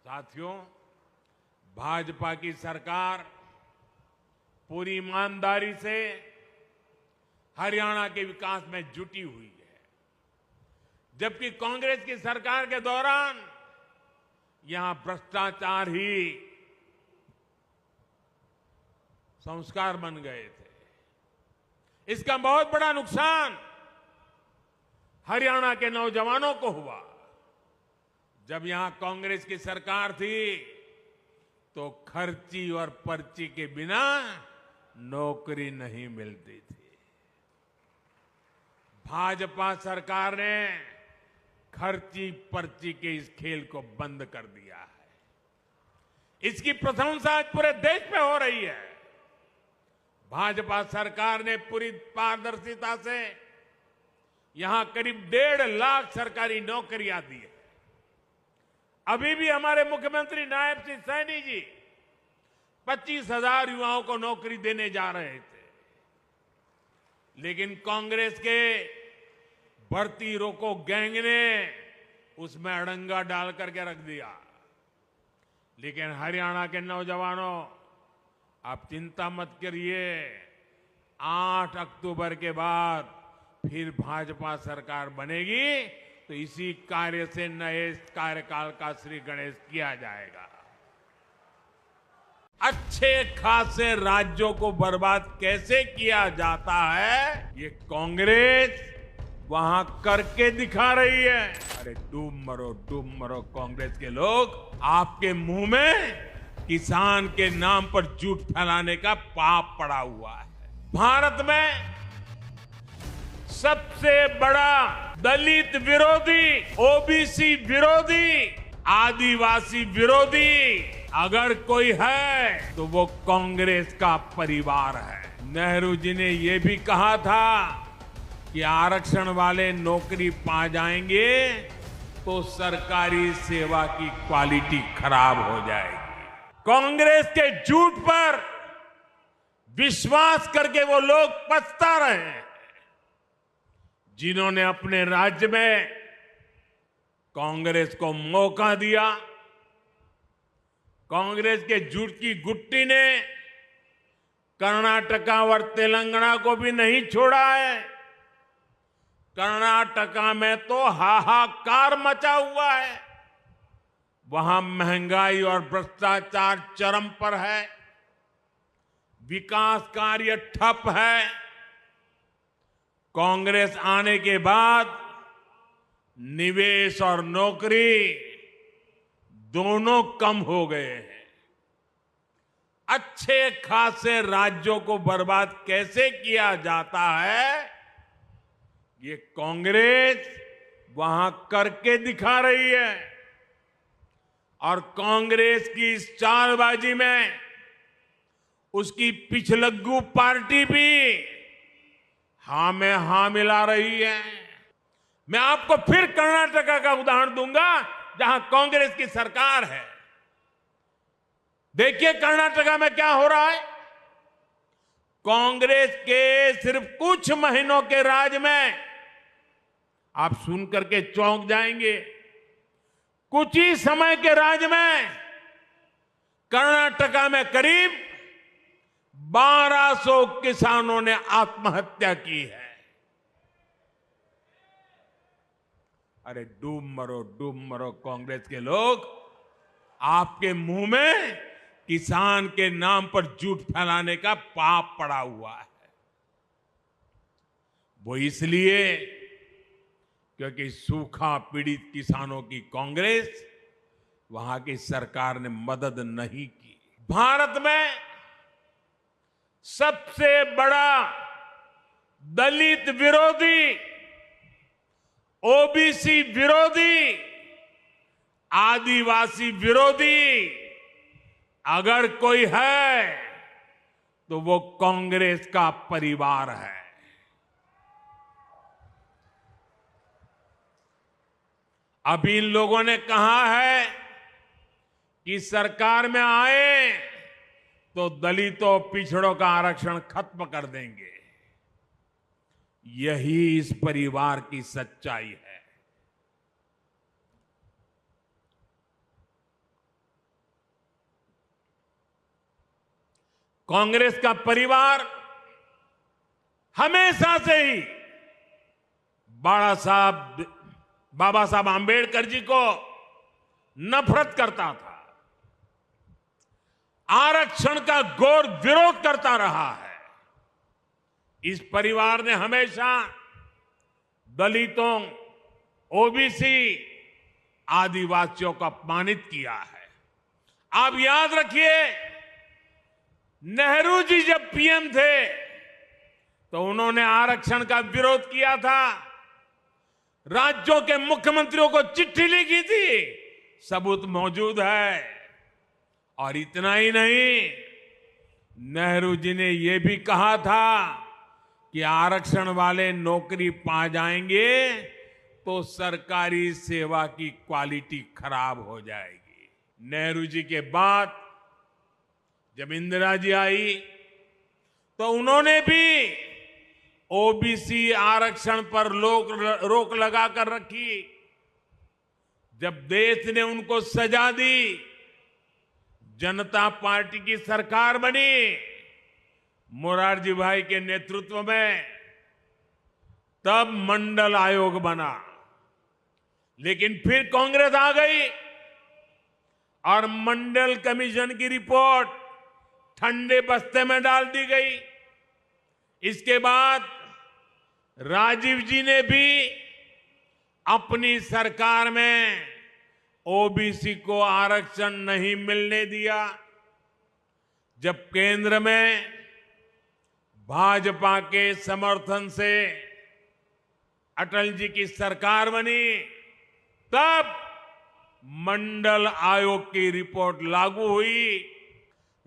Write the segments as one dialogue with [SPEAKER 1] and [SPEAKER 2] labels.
[SPEAKER 1] साथियों, भाजपा की सरकार पूरी ईमानदारी से हरियाणा के विकास में जुटी हुई है, जबकि कांग्रेस की सरकार के दौरान यहां भ्रष्टाचार ही संस्कार बन गए थे। इसका बहुत बड़ा नुकसान हरियाणा के नौजवानों को हुआ। जब यहां कांग्रेस की सरकार थी तो खर्ची और पर्ची के बिना नौकरी नहीं मिलती थी। भाजपा सरकार ने खर्ची पर्ची के इस खेल को बंद कर दिया है। इसकी प्रशंसा आज पूरे देश में हो रही है। भाजपा सरकार ने पूरी पारदर्शिता से यहां करीब 1.5 लाख सरकारी नौकरियां दी है। अभी भी हमारे मुख्यमंत्री नायब सिंह सैनी जी 25,000 युवाओं को नौकरी देने जा रहे थे, लेकिन कांग्रेस के भर्ती रोको गैंग ने उसमें अड़ंगा डाल करके रख दिया। लेकिन हरियाणा के नौजवानों, आप चिंता मत करिए, 8 अक्टूबर के बाद फिर भाजपा सरकार बनेगी तो इसी कार्य से नए कार्यकाल का श्री गणेश किया जाएगा। अच्छे खासे राज्यों को बर्बाद कैसे किया जाता है, ये कांग्रेस वहां करके दिखा रही है। अरे डूब मरो कांग्रेस के लोग, आपके मुंह में किसान के नाम पर झूठ फैलाने का पाप पड़ा हुआ है। भारत में सबसे बड़ा दलित विरोधी, ओबीसी विरोधी, आदिवासी विरोधी अगर कोई है तो वो कांग्रेस का परिवार है। नेहरू जी ने ये भी कहा था कि आरक्षण वाले नौकरी पा जाएंगे तो सरकारी सेवा की क्वालिटी खराब हो जाएगी। कांग्रेस के झूठ पर विश्वास करके वो लोग पछता रहे हैं, जिन्होंने अपने राज्य में कांग्रेस को मौका दिया। कांग्रेस के झूठ की गुट्टी ने कर्नाटका और तेलंगाना को भी नहीं छोड़ा है। कर्नाटका में तो हाहाकार मचा हुआ है। वहां महंगाई और भ्रष्टाचार चरम पर है, विकास कार्य ठप है। कांग्रेस आने के बाद निवेश और नौकरी दोनों कम हो गए हैं। अच्छे खासे राज्यों को बर्बाद कैसे किया जाता है, ये कांग्रेस वहां करके दिखा रही है। और कांग्रेस की इस चालबाजी में उसकी पिछलग्गू पार्टी भी हां में हां मिला रही है। मैं आपको फिर कर्नाटका का उदाहरण दूंगा, जहां कांग्रेस की सरकार है। देखिए कर्नाटका में क्या हो रहा है। कांग्रेस के सिर्फ कुछ महीनों के राज में आप सुन करके चौंक जाएंगे। कुछ ही समय के राज में कर्नाटका में करीब 1200 किसानों ने आत्महत्या की है। अरे डूब मरो कांग्रेस के लोग, आपके मुंह में किसान के नाम पर झूठ फैलाने का पाप पड़ा हुआ है। वो इसलिए क्योंकि सूखा पीड़ित किसानों की कांग्रेस, वहां की सरकार ने मदद नहीं की। भारत में सबसे बड़ा दलित विरोधी, ओबीसी विरोधी, आदिवासी विरोधी अगर कोई है तो वो कांग्रेस का परिवार है। अभी इन लोगों ने कहा है कि सरकार में आए तो दलितों पिछड़ों का आरक्षण खत्म कर देंगे। यही इस परिवार की सच्चाई है। कांग्रेस का परिवार हमेशा से ही बाबा साहब आंबेडकर जी को नफरत करता था, आरक्षण का घोर विरोध करता रहा है। इस परिवार ने हमेशा दलितों, ओबीसी, आदिवासियों को अपमानित किया है। आप याद रखिए, नेहरू जी जब पीएम थे तो उन्होंने आरक्षण का विरोध किया था, राज्यों के मुख्यमंत्रियों को चिट्ठी लिखी थी, सबूत मौजूद है। और इतना ही नहीं, नेहरू जी ने यह भी कहा था कि आरक्षण वाले नौकरी पा जाएंगे तो सरकारी सेवा की क्वालिटी खराब हो जाएगी। नेहरू जी के बाद जब इंदिरा जी आई तो उन्होंने भी ओबीसी आरक्षण पर रोक लगा कर रखी। जब देश ने उनको सजा दी, जनता पार्टी की सरकार बनी, मोरारजी भाई के नेतृत्व में, तब मंडल आयोग बना। लेकिन फिर कांग्रेस आ गई और मंडल कमीशन की रिपोर्ट ठंडे बस्ते में डाल दी गई। इसके बाद राजीव जी ने भी अपनी सरकार में ओबीसी को आरक्षण नहीं मिलने दिया। जब केंद्र में भाजपा के समर्थन से अटल जी की सरकार बनी, तब मंडल आयोग की रिपोर्ट लागू हुई।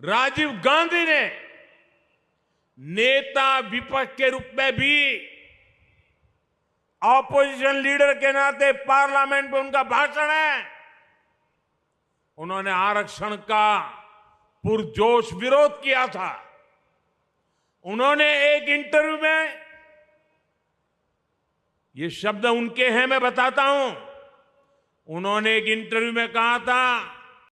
[SPEAKER 1] राजीव गांधी ने नेता विपक्ष के रूप में भी, ऑपोजिशन लीडर के नाते पार्लियामेंट में उनका भाषण है, उन्होंने आरक्षण का पुरजोश विरोध किया था। उन्होंने एक इंटरव्यू में, ये शब्द उनके हैं, मैं बताता हूं, उन्होंने एक इंटरव्यू में कहा था